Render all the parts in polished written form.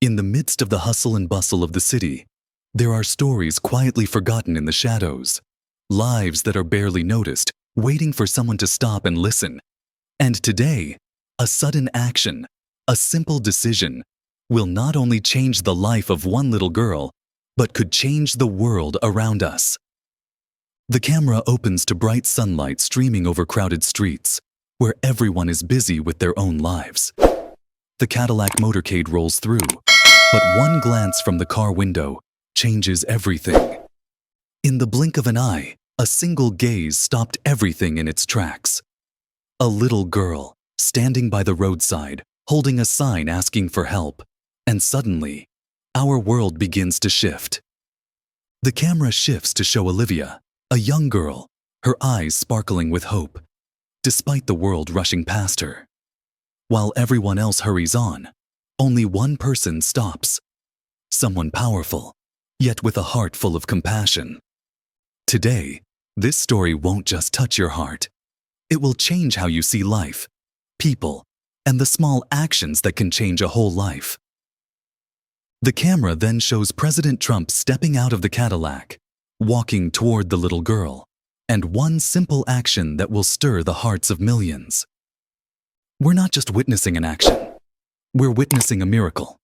In the midst of the hustle and bustle of the city, there are stories quietly forgotten in the shadows, lives that are barely noticed, waiting for someone to stop and listen. And today, a sudden action, a simple decision, will not only change the life of one little girl, but could change the world around us. The camera opens to bright sunlight streaming over crowded streets, where everyone is busy with their own lives. The Cadillac motorcade rolls through, but one glance from the car window changes everything. In the blink of an eye, a single gaze stopped everything in its tracks. A little girl, standing by the roadside, holding a sign asking for help, and suddenly, our world begins to shift. The camera shifts to show Olivia, a young girl, her eyes sparkling with hope, despite the world rushing past her. While everyone else hurries on, only one person stops. Someone powerful, yet with a heart full of compassion. Today, this story won't just touch your heart. It will change how you see life, people, and the small actions that can change a whole life. The camera then shows President Trump stepping out of the Cadillac, walking toward the little girl, and one simple action that will stir the hearts of millions. We're not just witnessing an action, we're witnessing a miracle.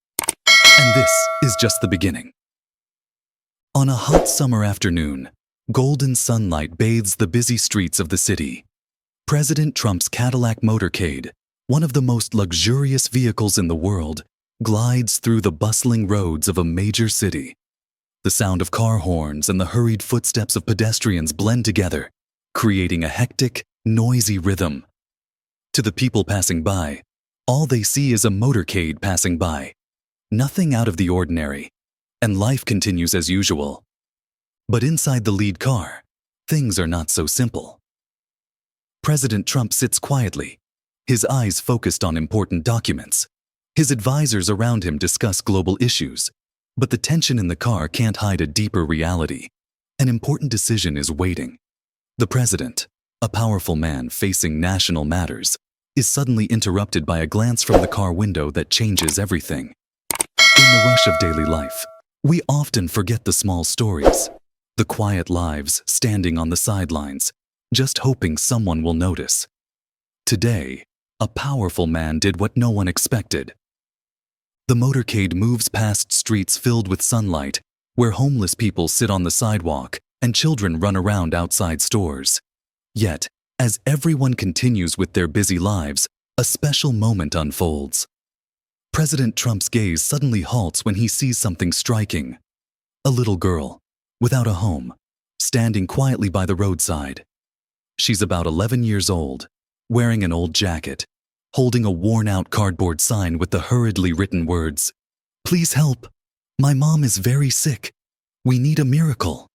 And this is just the beginning. On a hot summer afternoon, golden sunlight bathes the busy streets of the city. President Trump's Cadillac motorcade, one of the most luxurious vehicles in the world, glides through the bustling roads of a major city. The sound of car horns and the hurried footsteps of pedestrians blend together, creating a hectic, noisy rhythm. To the people passing by, all they see is a motorcade passing by. Nothing out of the ordinary, and life continues as usual. But inside the lead car, things are not so simple. President Trump sits quietly, his eyes focused on important documents. His advisors around him discuss global issues, but the tension in the car can't hide a deeper reality. An important decision is waiting. The president, a powerful man facing national matters, is suddenly interrupted by a glance from the car window that changes everything. In the rush of daily life, we often forget the small stories, the quiet lives standing on the sidelines, just hoping someone will notice. Today, a powerful man did what no one expected. The motorcade moves past streets filled with sunlight, where homeless people sit on the sidewalk and children run around outside stores. Yet, as everyone continues with their busy lives, a special moment unfolds. President Trump's gaze suddenly halts when he sees something striking. A little girl, without a home, standing quietly by the roadside. She's about 11 years old, wearing an old jacket, holding a worn-out cardboard sign with the hurriedly written words, "Please help. My mom is very sick. We need a miracle."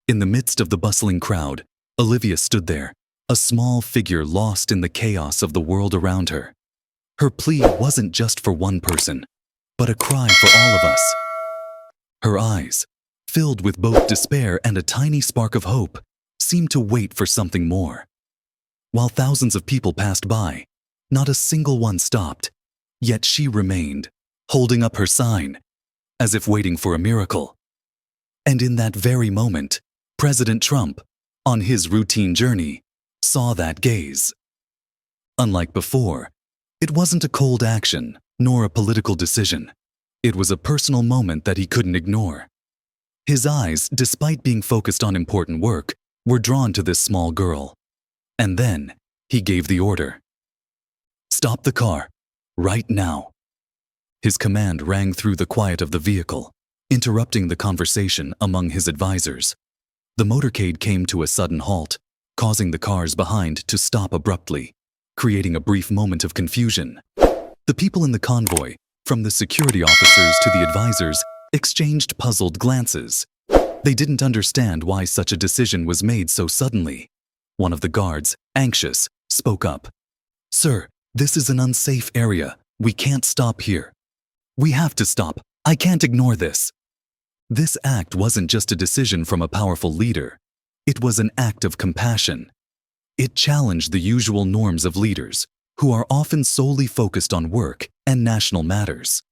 In the midst of the bustling crowd, Olivia stood there, a small figure lost in the chaos of the world around her. Her plea wasn't just for one person, but a cry for all of us. Her eyes, filled with both despair and a tiny spark of hope, seemed to wait for something more. While thousands of people passed by, not a single one stopped, yet she remained, holding up her sign, as if waiting for a miracle. And in that very moment, President Trump, on his routine journey, saw that gaze. Unlike before, it wasn't a cold action, nor a political decision. It was a personal moment that he couldn't ignore. His eyes, despite being focused on important work, were drawn to this small girl. And then, he gave the order. "Stop the car, right now." His command rang through the quiet of the vehicle, interrupting the conversation among his advisors. The motorcade came to a sudden halt, causing the cars behind to stop abruptly, creating a brief moment of confusion. The people in the convoy, from the security officers to the advisors, exchanged puzzled glances. They didn't understand why such a decision was made so suddenly. One of the guards, anxious, spoke up. "Sir, this is an unsafe area. We can't stop here." "We have to stop. I can't ignore this." This act wasn't just a decision from a powerful leader. It was an act of compassion. It challenged the usual norms of leaders, who are often solely focused on work and national matters.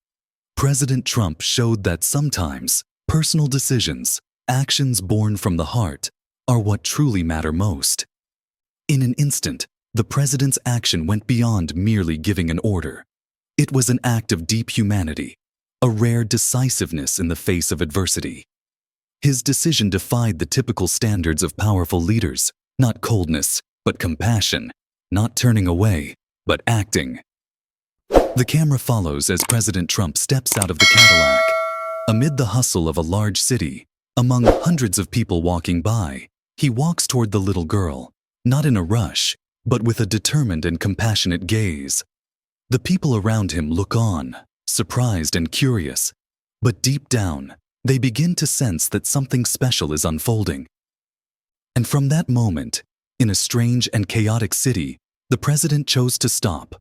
President Trump showed that sometimes personal decisions, actions born from the heart, are what truly matter most. In an instant, the president's action went beyond merely giving an order. It was an act of deep humanity, a rare decisiveness in the face of adversity. His decision defied the typical standards of powerful leaders, not coldness, but compassion, not turning away, but acting. The camera follows as President Trump steps out of the Cadillac. Amid the hustle of a large city, among hundreds of people walking by, he walks toward the little girl, not in a rush, but with a determined and compassionate gaze. The people around him look on, surprised and curious, but deep down, they begin to sense that something special is unfolding. And from that moment, in a strange and chaotic city, the president chose to stop.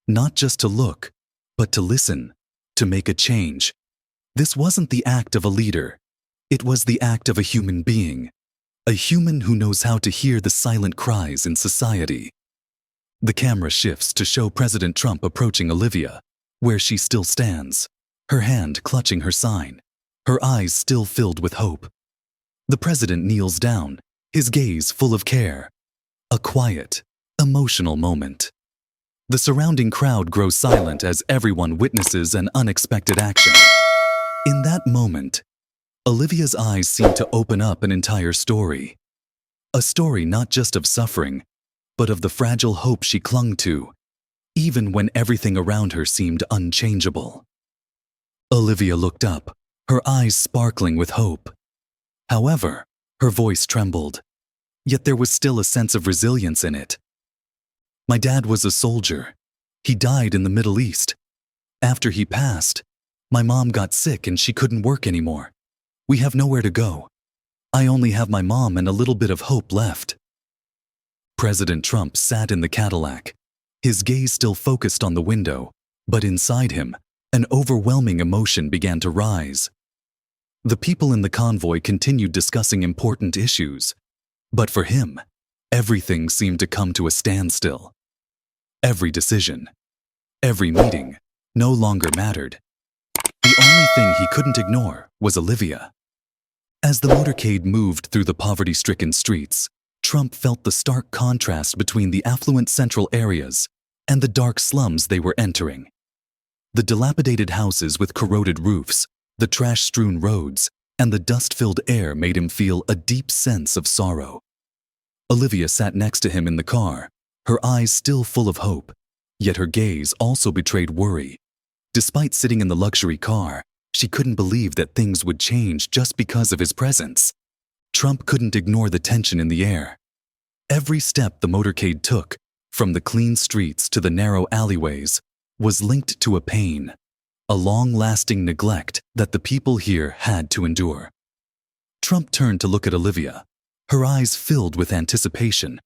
Not just to look, but to listen, to make a change. This wasn't the act of a leader. It was the act of a human being, a human who knows how to hear the silent cries in society. The camera shifts to show President Trump approaching Olivia, where she still stands, her hand clutching her sign, her eyes still filled with hope. The president kneels down, his gaze full of care. A quiet, emotional moment. The surrounding crowd grows silent as everyone witnesses an unexpected action. In that moment, Olivia's eyes seem to open up an entire story. A story not just of suffering, but of the fragile hope she clung to, even when everything around her seemed unchangeable. Olivia looked up, her eyes sparkling with hope. However, her voice trembled, yet there was still a sense of resilience in it. My dad was a soldier. He died in the Middle East. After he passed, my mom got sick and she couldn't work anymore. We have nowhere to go. I only have my mom and a little bit of hope left. President Trump sat in the Cadillac, his gaze still focused on the window, but inside him, an overwhelming emotion began to rise. The people in the convoy continued discussing important issues, but for him, everything seemed to come to a standstill. Every decision, every meeting, no longer mattered. The only thing he couldn't ignore was Olivia. As the motorcade moved through the poverty-stricken streets, Trump felt the stark contrast between the affluent central areas and the dark slums they were entering. The dilapidated houses with corroded roofs, the trash-strewn roads, and the dust-filled air made him feel a deep sense of sorrow. Olivia sat next to him in the car, her eyes still full of hope, yet her gaze also betrayed worry. Despite sitting in the luxury car, she couldn't believe that things would change just because of his presence. Trump couldn't ignore the tension in the air. Every step the motorcade took, from the clean streets to the narrow alleyways, was linked to a pain, a long-lasting neglect that the people here had to endure. Trump turned to look at Olivia, her eyes filled with anticipation,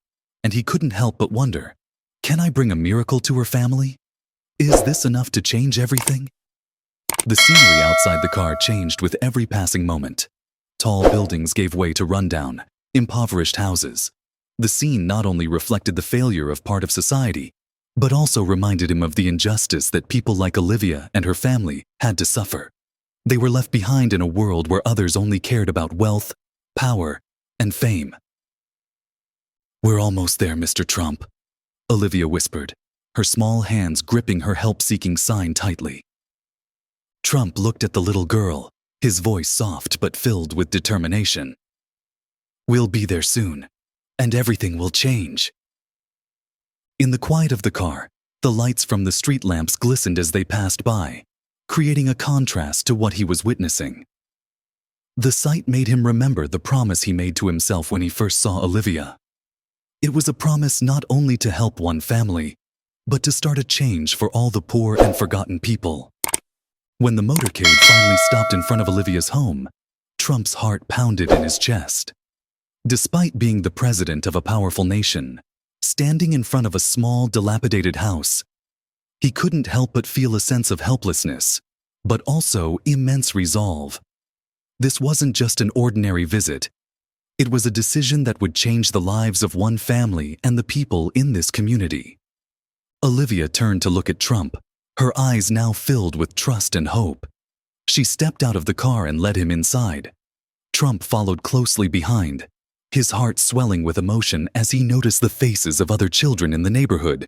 and he couldn't help but wonder, can I bring a miracle to her family? Is this enough to change everything? The scenery outside the car changed with every passing moment. Tall buildings gave way to rundown, impoverished houses. The scene not only reflected the failure of part of society, but also reminded him of the injustice that people like Olivia and her family had to suffer. They were left behind in a world where others only cared about wealth, power, and fame. "We're almost there, Mr. Trump," Olivia whispered, her small hands gripping her help-seeking sign tightly. Trump looked at the little girl, his voice soft but filled with determination. "We'll be there soon, and everything will change." In the quiet of the car, the lights from the street lamps glistened as they passed by, creating a contrast to what he was witnessing. The sight made him remember the promise he made to himself when he first saw Olivia. It was a promise not only to help one family, but to start a change for all the poor and forgotten people. When the motorcade finally stopped in front of Olivia's home, Trump's heart pounded in his chest. Despite being the president of a powerful nation, standing in front of a small, dilapidated house, he couldn't help but feel a sense of helplessness, but also immense resolve. This wasn't just an ordinary visit. It was a decision that would change the lives of one family and the people in this community. Olivia turned to look at Trump, her eyes now filled with trust and hope. She stepped out of the car and led him inside. Trump followed closely behind, his heart swelling with emotion as he noticed the faces of other children in the neighborhood,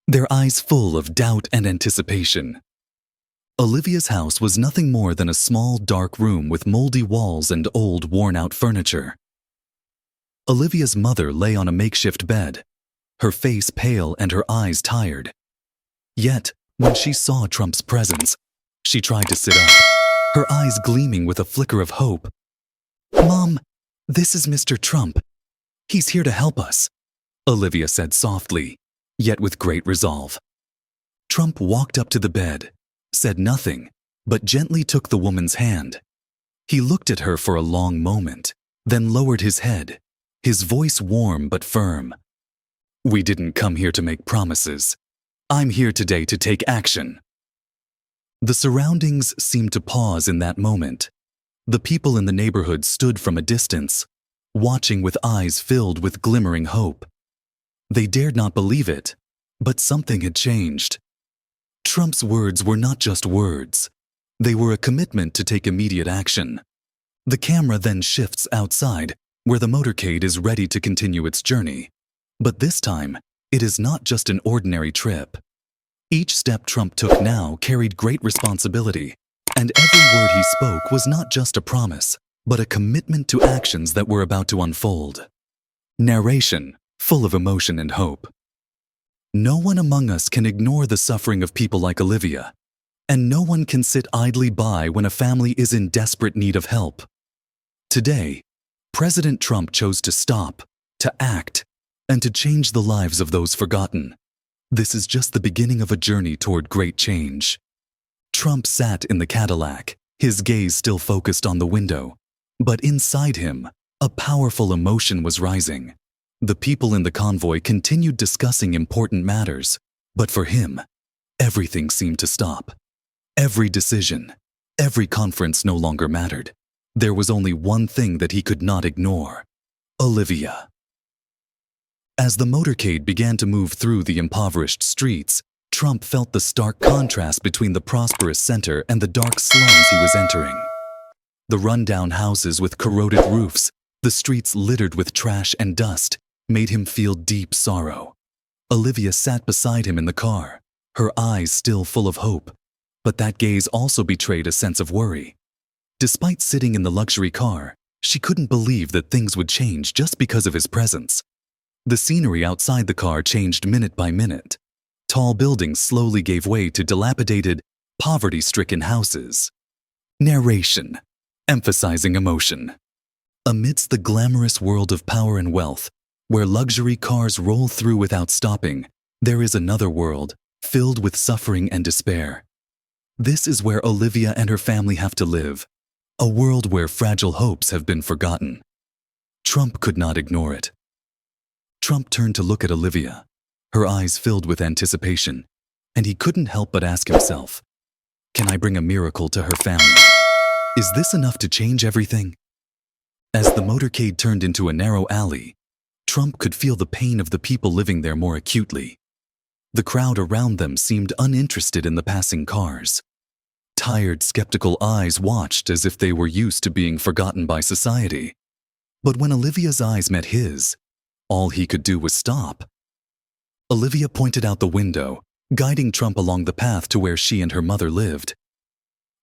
their eyes full of doubt and anticipation. Olivia's house was nothing more than a small, dark room with moldy walls and old, worn-out furniture. Olivia's mother lay on a makeshift bed, her face pale and her eyes tired. Yet, when she saw Trump's presence, she tried to sit up, her eyes gleaming with a flicker of hope. "Mom, this is Mr. Trump. He's here to help us," Olivia said softly, yet with great resolve. Trump walked up to the bed, said nothing, but gently took the woman's hand. He looked at her for a long moment, then lowered his head, his voice warm but firm. "We didn't come here to make promises. I'm here today to take action." The surroundings seemed to pause in that moment. The people in the neighborhood stood from a distance, watching with eyes filled with glimmering hope. They dared not believe it, but something had changed. Trump's words were not just words. They were a commitment to take immediate action. The camera then shifts outside, where the motorcade is ready to continue its journey. But this time, it is not just an ordinary trip. Each step Trump took now carried great responsibility, and every word he spoke was not just a promise, but a commitment to actions that were about to unfold. Narration, full of emotion and hope. No one among us can ignore the suffering of people like Olivia, and no one can sit idly by when a family is in desperate need of help. Today, President Trump chose to stop, to act, and to change the lives of those forgotten. This is just the beginning of a journey toward great change. Trump sat in the Cadillac, his gaze still focused on the window. But inside him, a powerful emotion was rising. The people in the convoy continued discussing important matters, but for him, everything seemed to stop. Every decision, every conference no longer mattered. There was only one thing that he could not ignore: Olivia. As the motorcade began to move through the impoverished streets, Trump felt the stark contrast between the prosperous center and the dark slums he was entering. The rundown houses with corroded roofs, the streets littered with trash and dust, made him feel deep sorrow. Olivia sat beside him in the car, her eyes still full of hope, but that gaze also betrayed a sense of worry. Despite sitting in the luxury car, she couldn't believe that things would change just because of his presence. The scenery outside the car changed minute by minute. Tall buildings slowly gave way to dilapidated, poverty-stricken houses. Narration, emphasizing emotion. Amidst the glamorous world of power and wealth, where luxury cars roll through without stopping, there is another world, filled with suffering and despair. This is where Olivia and her family have to live, a world where fragile hopes have been forgotten. Trump could not ignore it. Trump turned to look at Olivia, her eyes filled with anticipation, and he couldn't help but ask himself, "Can I bring a miracle to her family? Is this enough to change everything?" As the motorcade turned into a narrow alley, Trump could feel the pain of the people living there more acutely. The crowd around them seemed uninterested in the passing cars. Tired, skeptical eyes watched as if they were used to being forgotten by society. But when Olivia's eyes met his, all he could do was stop. Olivia pointed out the window, guiding Trump along the path to where she and her mother lived.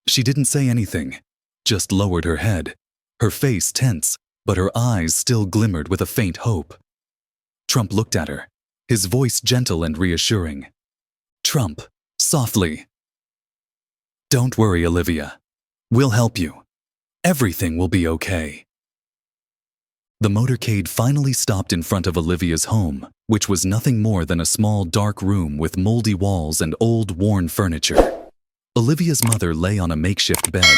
She didn't say anything, just lowered her head, her face tense, but her eyes still glimmered with a faint hope. Trump looked at her, his voice gentle and reassuring. "Trump, softly. Don't worry, Olivia. We'll help you. Everything will be okay." The motorcade finally stopped in front of Olivia's home, which was nothing more than a small dark room with moldy walls and old worn furniture. Olivia's mother lay on a makeshift bed,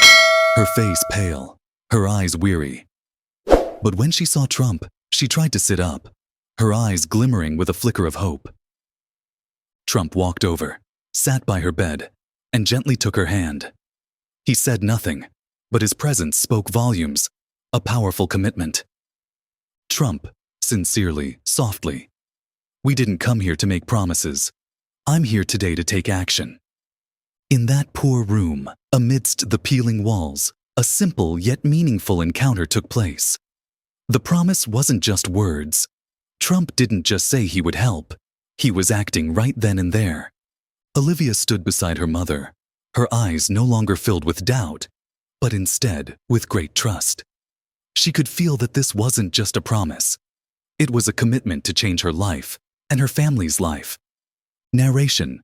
her face pale, her eyes weary. But when she saw Trump, she tried to sit up, her eyes glimmering with a flicker of hope. Trump walked over, sat by her bed, and gently took her hand. He said nothing, but his presence spoke volumes, a powerful commitment. Trump, sincerely, softly, "We didn't come here to make promises. I'm here today to take action." In that poor room, amidst the peeling walls, a simple yet meaningful encounter took place. The promise wasn't just words. Trump didn't just say he would help. He was acting right then and there. Olivia stood beside her mother, her eyes no longer filled with doubt, but instead with great trust. She could feel that this wasn't just a promise. It was a commitment to change her life and her family's life. Narration,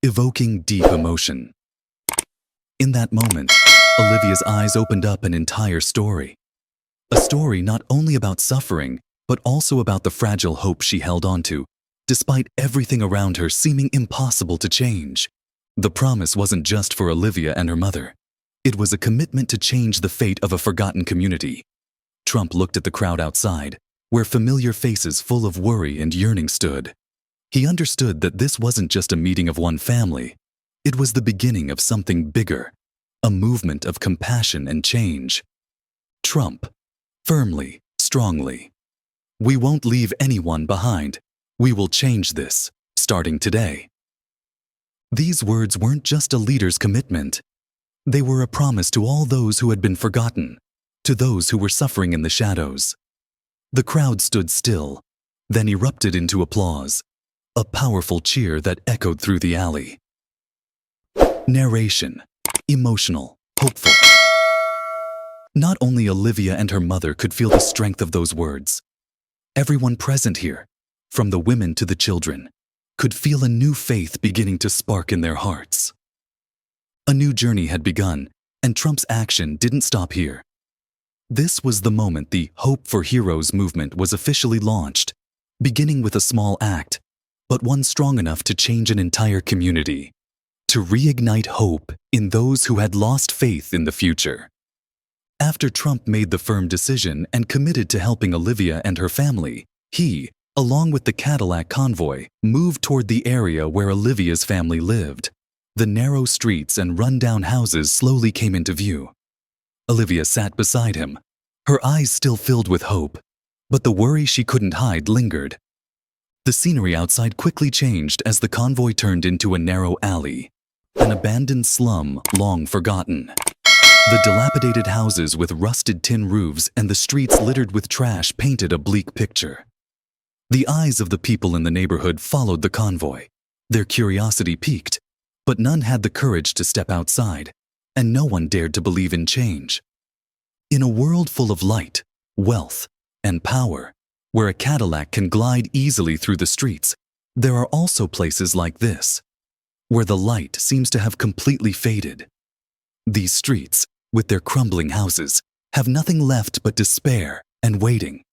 evoking deep emotion. In that moment, Olivia's eyes opened up an entire story. A story not only about suffering, but also about the fragile hope she held onto, despite everything around her seeming impossible to change. The promise wasn't just for Olivia and her mother. It was a commitment to change the fate of a forgotten community. Trump looked at the crowd outside, where familiar faces full of worry and yearning stood. He understood that this wasn't just a meeting of one family. It was the beginning of something bigger, a movement of compassion and change. Trump, firmly, strongly. We won't leave anyone behind. We will change this, starting today. These words weren't just a leader's commitment. They were a promise to all those who had been forgotten, to those who were suffering in the shadows. The crowd stood still, then erupted into applause, a powerful cheer that echoed through the alley. Narration, emotional, hopeful. Not only Olivia and her mother could feel the strength of those words. Everyone present here, from the women to the children, could feel a new faith beginning to spark in their hearts. A new journey had begun, and Trump's action didn't stop here. This was the moment the Hope for Heroes movement was officially launched, beginning with a small act, but one strong enough to change an entire community, to reignite hope in those who had lost faith in the future. After Trump made the firm decision and committed to helping Olivia and her family, he, along with the Cadillac convoy, moved toward the area where Olivia's family lived. The narrow streets and run-down houses slowly came into view. Olivia sat beside him, her eyes still filled with hope, but the worry she couldn't hide lingered. The scenery outside quickly changed as the convoy turned into a narrow alley, an abandoned slum long forgotten. The dilapidated houses with rusted tin roofs and the streets littered with trash painted a bleak picture. The eyes of the people in the neighborhood followed the convoy. Their curiosity piqued, but none had the courage to step outside, and no one dared to believe in change. In a world full of light, wealth, and power, where a Cadillac can glide easily through the streets, there are also places like this, where the light seems to have completely faded. These streets, with their crumbling houses, have nothing left but despair and waiting.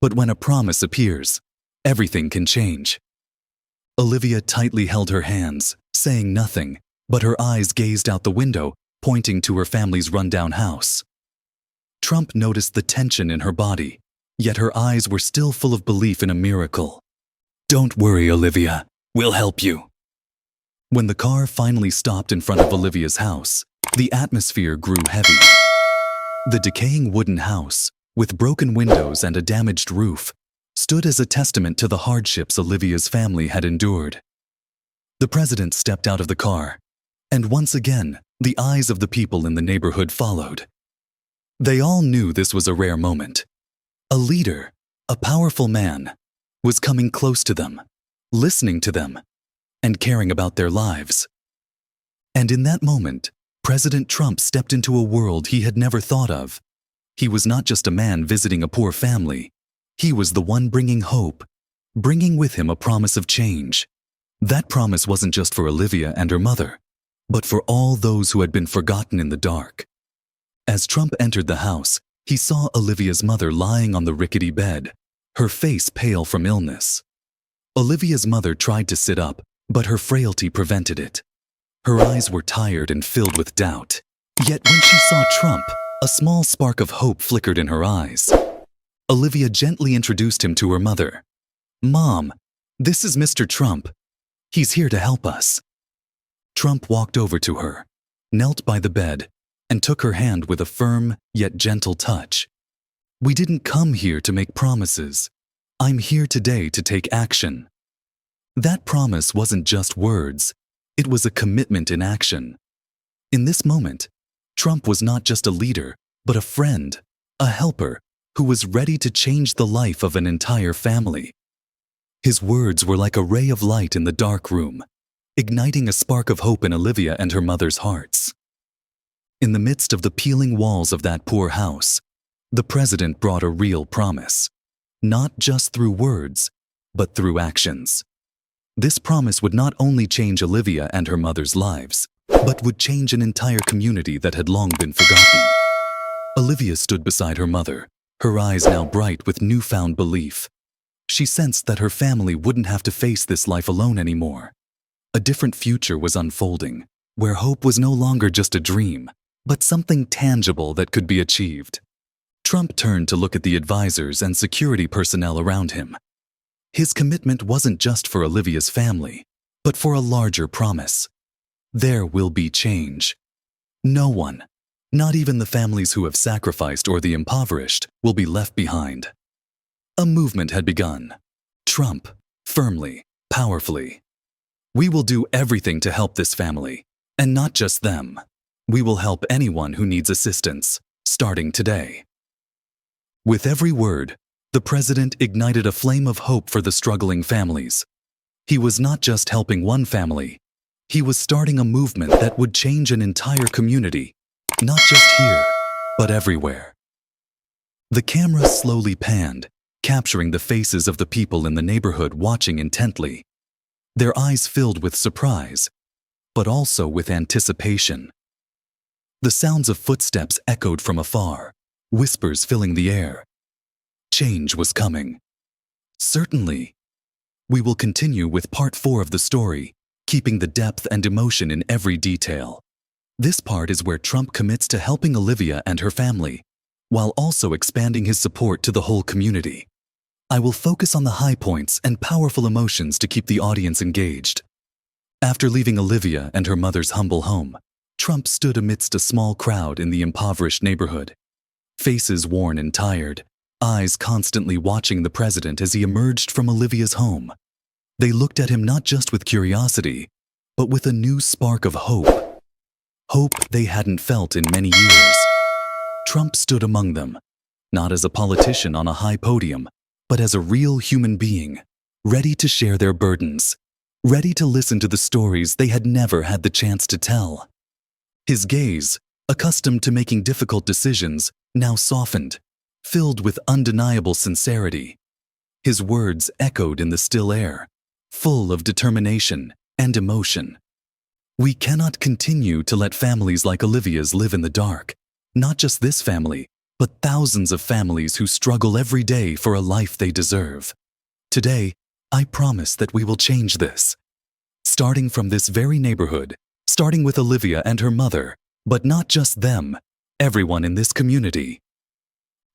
But when a promise appears, everything can change. Olivia tightly held her hands, saying nothing, but her eyes gazed out the window, pointing to her family's rundown house. Trump noticed the tension in her body, yet her eyes were still full of belief in a miracle. "Don't worry, Olivia. We'll help you." When the car finally stopped in front of Olivia's house, the atmosphere grew heavy. The decaying wooden house, with broken windows and a damaged roof, stood as a testament to the hardships Olivia's family had endured. The president stepped out of the car, and once again, the eyes of the people in the neighborhood followed. They all knew this was a rare moment. A leader, a powerful man, was coming close to them, listening to them, and caring about their lives. And in that moment, President Trump stepped into a world he had never thought of. He was not just a man visiting a poor family. He was the one bringing hope, bringing with him a promise of change. That promise wasn't just for Olivia and her mother, but for all those who had been forgotten in the dark. As Trump entered the house, he saw Olivia's mother lying on the rickety bed, her face pale from illness. Olivia's mother tried to sit up, but her frailty prevented it. Her eyes were tired and filled with doubt. Yet when she saw Trump, a small spark of hope flickered in her eyes. Olivia gently introduced him to her mother. "Mom, this is Mr. Trump. He's here to help us." Trump walked over to her, knelt by the bed, and took her hand with a firm yet gentle touch. "We didn't come here to make promises. I'm here today to take action." That promise wasn't just words. It was a commitment in action. In this moment, Trump was not just a leader, but a friend, a helper who was ready to change the life of an entire family. His words were like a ray of light in the dark room, igniting a spark of hope in Olivia and her mother's hearts. In the midst of the peeling walls of that poor house, the president brought a real promise, not just through words, but through actions. This promise would not only change Olivia and her mother's lives, but would change an entire community that had long been forgotten. Olivia stood beside her mother, her eyes now bright with newfound belief. She sensed that her family wouldn't have to face this life alone anymore. A different future was unfolding, where hope was no longer just a dream, but something tangible that could be achieved. Trump turned to look at the advisors and security personnel around him. His commitment wasn't just for Olivia's family, but for a larger promise. There will be change. No one, not even the families who have sacrificed or the impoverished, will be left behind. A movement had begun. Trump, firmly, powerfully. We will do everything to help this family, and not just them. We will help anyone who needs assistance, starting today. With every word, the president ignited a flame of hope for the struggling families. He was not just helping one family. He was starting a movement that would change an entire community, not just here, but everywhere. The camera slowly panned, capturing the faces of the people in the neighborhood watching intently. Their eyes filled with surprise, but also with anticipation. The sounds of footsteps echoed from afar, whispers filling the air. Change was coming. Certainly. We will continue with part 4 of the story, keeping the depth and emotion in every detail. This part is where Trump commits to helping Olivia and her family, while also expanding his support to the whole community. I will focus on the high points and powerful emotions to keep the audience engaged. After leaving Olivia and her mother's humble home, Trump stood amidst a small crowd in the impoverished neighborhood. Faces worn and tired, eyes constantly watching the president as he emerged from Olivia's home. They looked at him not just with curiosity, but with a new spark of hope. Hope they hadn't felt in many years. Trump stood among them, not as a politician on a high podium, but as a real human being, ready to share their burdens, ready to listen to the stories they had never had the chance to tell. His gaze, accustomed to making difficult decisions, now softened, filled with undeniable sincerity. His words echoed in the still air, full of determination and emotion. We cannot continue to let families like Olivia's live in the dark, not just this family, but thousands of families who struggle every day for a life they deserve. Today, I promise that we will change this. Starting from this very neighborhood, starting with Olivia and her mother, but not just them, everyone in this community.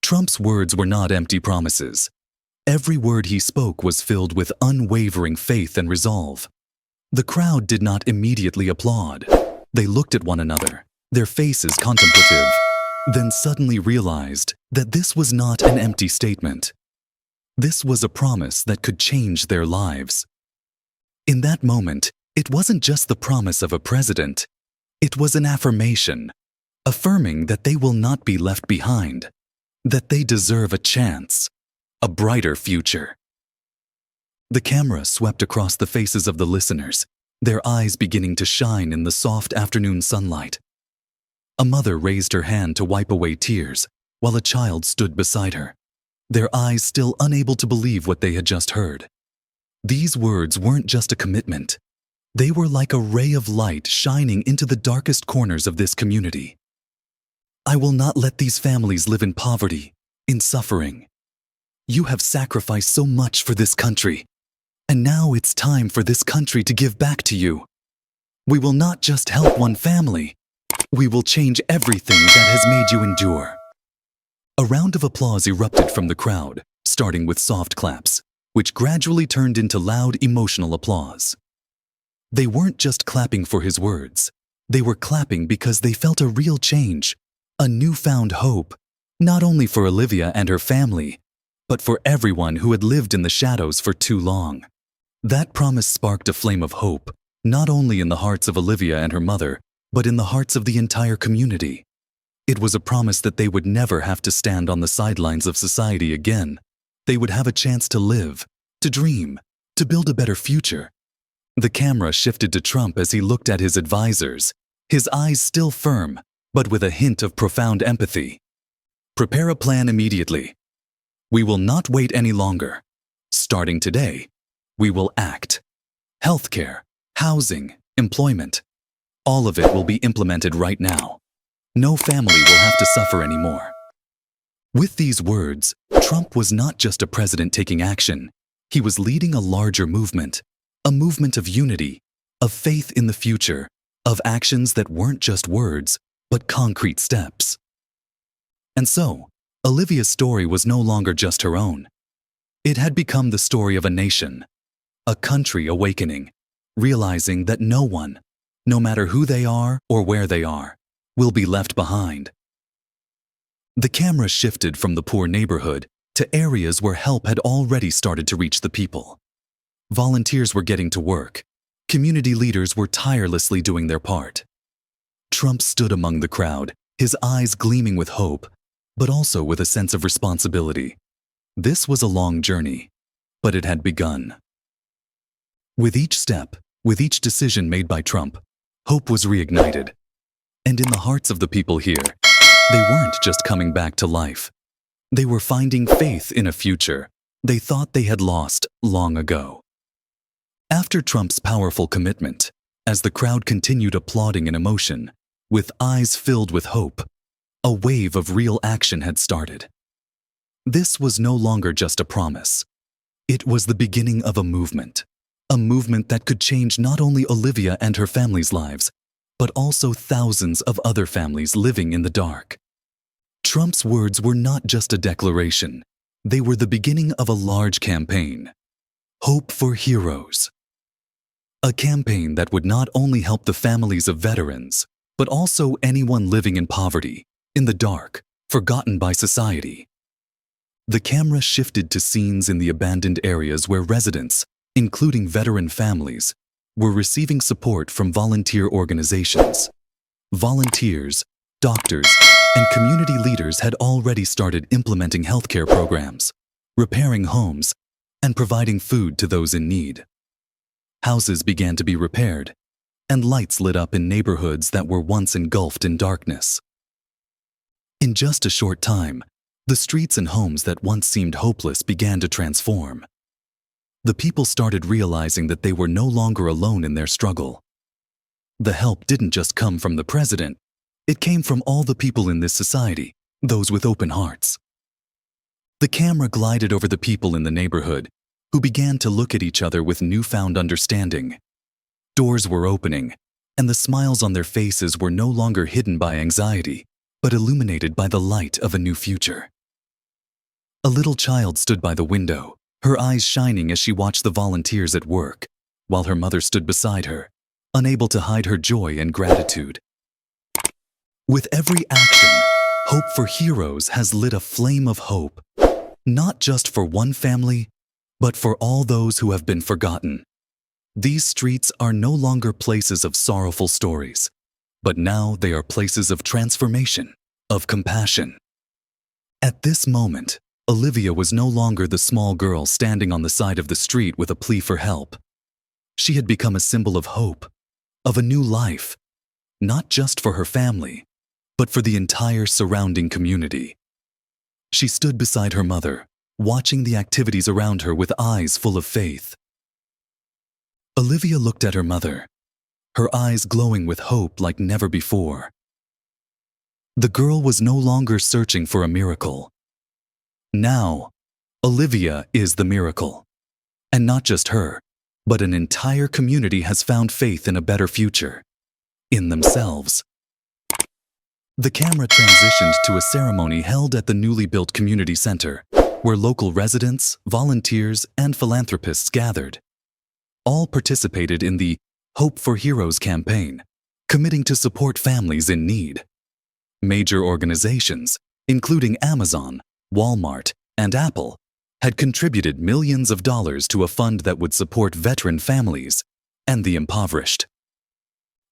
Trump's words were not empty promises. Every word he spoke was filled with unwavering faith and resolve. The crowd did not immediately applaud. They looked at one another, their faces contemplative, then suddenly realized that this was not an empty statement. This was a promise that could change their lives. In that moment, it wasn't just the promise of a president. It was an affirmation, affirming that they will not be left behind, that they deserve a chance, a brighter future. The camera swept across the faces of the listeners, their eyes beginning to shine in the soft afternoon sunlight. A mother raised her hand to wipe away tears, while a child stood beside her, their eyes still unable to believe what they had just heard. These words weren't just a commitment. They were like a ray of light shining into the darkest corners of this community. I will not let these families live in poverty, in suffering. You have sacrificed so much for this country, and now it's time for this country to give back to you. We will not just help one family. We will change everything that has made you endure. A round of applause erupted from the crowd, starting with soft claps, which gradually turned into loud, emotional applause. They weren't just clapping for his words. They were clapping because they felt a real change, a newfound hope, not only for Olivia and her family, but for everyone who had lived in the shadows for too long. That promise sparked a flame of hope, not only in the hearts of Olivia and her mother, but in the hearts of the entire community. It was a promise that they would never have to stand on the sidelines of society again. They would have a chance to live, to dream, to build a better future. The camera shifted to Trump as he looked at his advisors, his eyes still firm, but with a hint of profound empathy. Prepare a plan immediately. We will not wait any longer. Starting today, we will act. Healthcare, housing, employment, all of it will be implemented right now. No family will have to suffer anymore. With these words, Trump was not just a president taking action. He was leading a larger movement, a movement of unity, of faith in the future, of actions that weren't just words, but concrete steps. And so, Olivia's story was no longer just her own. It had become the story of a nation, a country awakening, realizing that no one, no matter who they are or where they are, will be left behind. The camera shifted from the poor neighborhood to areas where help had already started to reach the people. Volunteers were getting to work. Community leaders were tirelessly doing their part. Trump stood among the crowd, his eyes gleaming with hope, but also with a sense of responsibility. This was a long journey, but it had begun. With each step, with each decision made by Trump, hope was reignited. And in the hearts of the people here, they weren't just coming back to life. They were finding faith in a future they thought they had lost long ago. After Trump's powerful commitment, as the crowd continued applauding in emotion, with eyes filled with hope, a wave of real action had started. This was no longer just a promise. It was the beginning of a movement that could change not only Olivia and her family's lives, but also thousands of other families living in the dark. Trump's words were not just a declaration. They were the beginning of a large campaign. Hope for Heroes. A campaign that would not only help the families of veterans, but also anyone living in poverty, in the dark, forgotten by society. The camera shifted to scenes in the abandoned areas where residents, including veteran families, were receiving support from volunteer organizations. Volunteers, doctors, and community leaders had already started implementing healthcare programs, repairing homes, and providing food to those in need. Houses began to be repaired, and lights lit up in neighborhoods that were once engulfed in darkness. In just a short time, the streets and homes that once seemed hopeless began to transform. The people started realizing that they were no longer alone in their struggle. The help didn't just come from the president, it came from all the people in this society, those with open hearts. The camera glided over the people in the neighborhood, who began to look at each other with newfound understanding. Doors were opening, and the smiles on their faces were no longer hidden by anxiety, but illuminated by the light of a new future. A little child stood by the window, her eyes shining as she watched the volunteers at work, while her mother stood beside her, unable to hide her joy and gratitude. With every action, Hope for Heroes has lit a flame of hope, not just for one family, but for all those who have been forgotten. These streets are no longer places of sorrowful stories, but now they are places of transformation, of compassion. At this moment, Olivia was no longer the small girl standing on the side of the street with a plea for help. She had become a symbol of hope, of a new life, not just for her family, but for the entire surrounding community. She stood beside her mother, watching the activities around her with eyes full of faith. Olivia looked at her mother, her eyes glowing with hope like never before. The girl was no longer searching for a miracle. Now, Olivia is the miracle. And not just her, but an entire community has found faith in a better future, in themselves. The camera transitioned to a ceremony held at the newly built community center, where local residents, volunteers, and philanthropists gathered. All participated in the Hope for Heroes campaign, committing to support families in need. Major organizations, including Amazon, Walmart, and Apple, had contributed millions of dollars to a fund that would support veteran families, and the impoverished.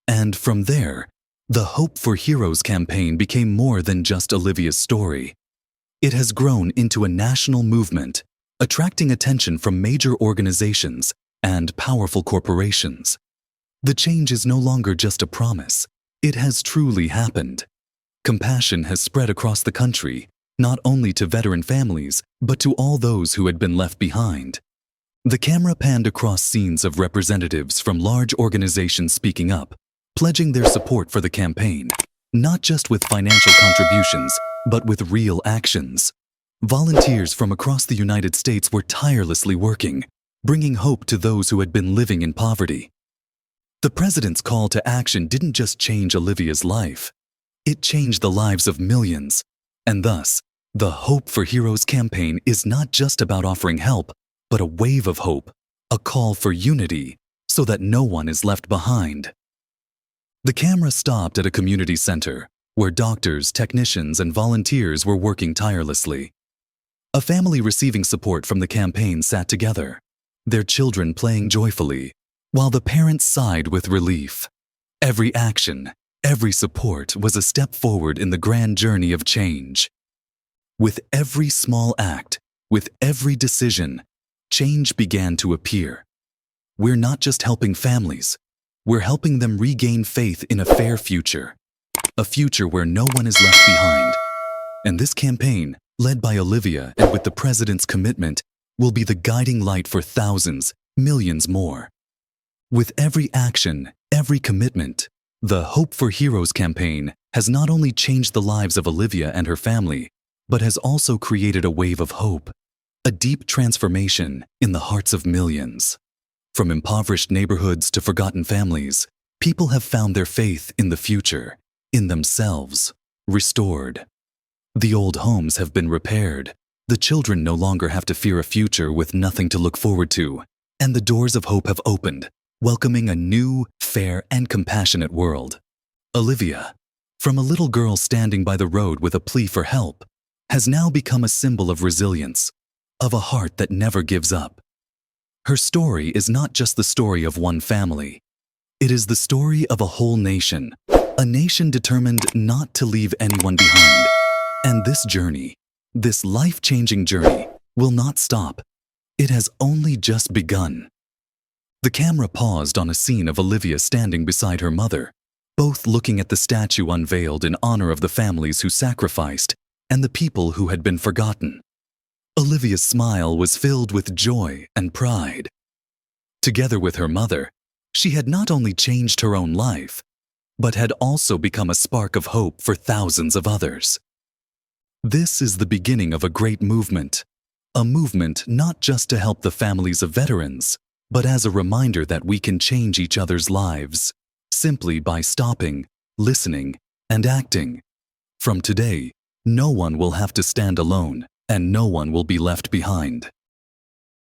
And from there, the Hope for Heroes campaign became more than just Olivia's story. It has grown into a national movement, attracting attention from major organizations and powerful corporations. The change is no longer just a promise. It has truly happened. Compassion has spread across the country, not only to veteran families, but to all those who had been left behind. The camera panned across scenes of representatives from large organizations speaking up, pledging their support for the campaign, not just with financial contributions, but with real actions. Volunteers from across the United States were tirelessly working, bringing hope to those who had been living in poverty. The president's call to action didn't just change Olivia's life. It changed the lives of millions. And thus, the Hope for Heroes campaign is not just about offering help, but a wave of hope, a call for unity, so that no one is left behind. The camera stopped at a community center, where doctors, technicians, and volunteers were working tirelessly. A family receiving support from the campaign sat together, their children playing joyfully, while the parents sighed with relief. Every action, every support was a step forward in the grand journey of change. With every small act, with every decision, change began to appear. We're not just helping families, we're helping them regain faith in a fair future, a future where no one is left behind. And this campaign, led by Olivia and with the president's commitment, will be the guiding light for thousands, millions more. With every action, every commitment, the Hope for Heroes campaign has not only changed the lives of Olivia and her family, but has also created a wave of hope, a deep transformation in the hearts of millions. From impoverished neighborhoods to forgotten families, people have found their faith in the future, in themselves, restored. The old homes have been repaired, the children no longer have to fear a future with nothing to look forward to, and the doors of hope have opened, welcoming a new, fair, and compassionate world. Olivia, from a little girl standing by the road with a plea for help, has now become a symbol of resilience, of a heart that never gives up. Her story is not just the story of one family. It is the story of a whole nation, a nation determined not to leave anyone behind. And this journey, this life-changing journey, will not stop. It has only just begun. The camera paused on a scene of Olivia standing beside her mother, both looking at the statue unveiled in honor of the families who sacrificed and the people who had been forgotten. Olivia's smile was filled with joy and pride. Together with her mother, she had not only changed her own life, but had also become a spark of hope for thousands of others. This is the beginning of a great movement, a movement not just to help the families of veterans, but as a reminder that we can change each other's lives simply by stopping, listening, and acting. From today, no one will have to stand alone, and no one will be left behind.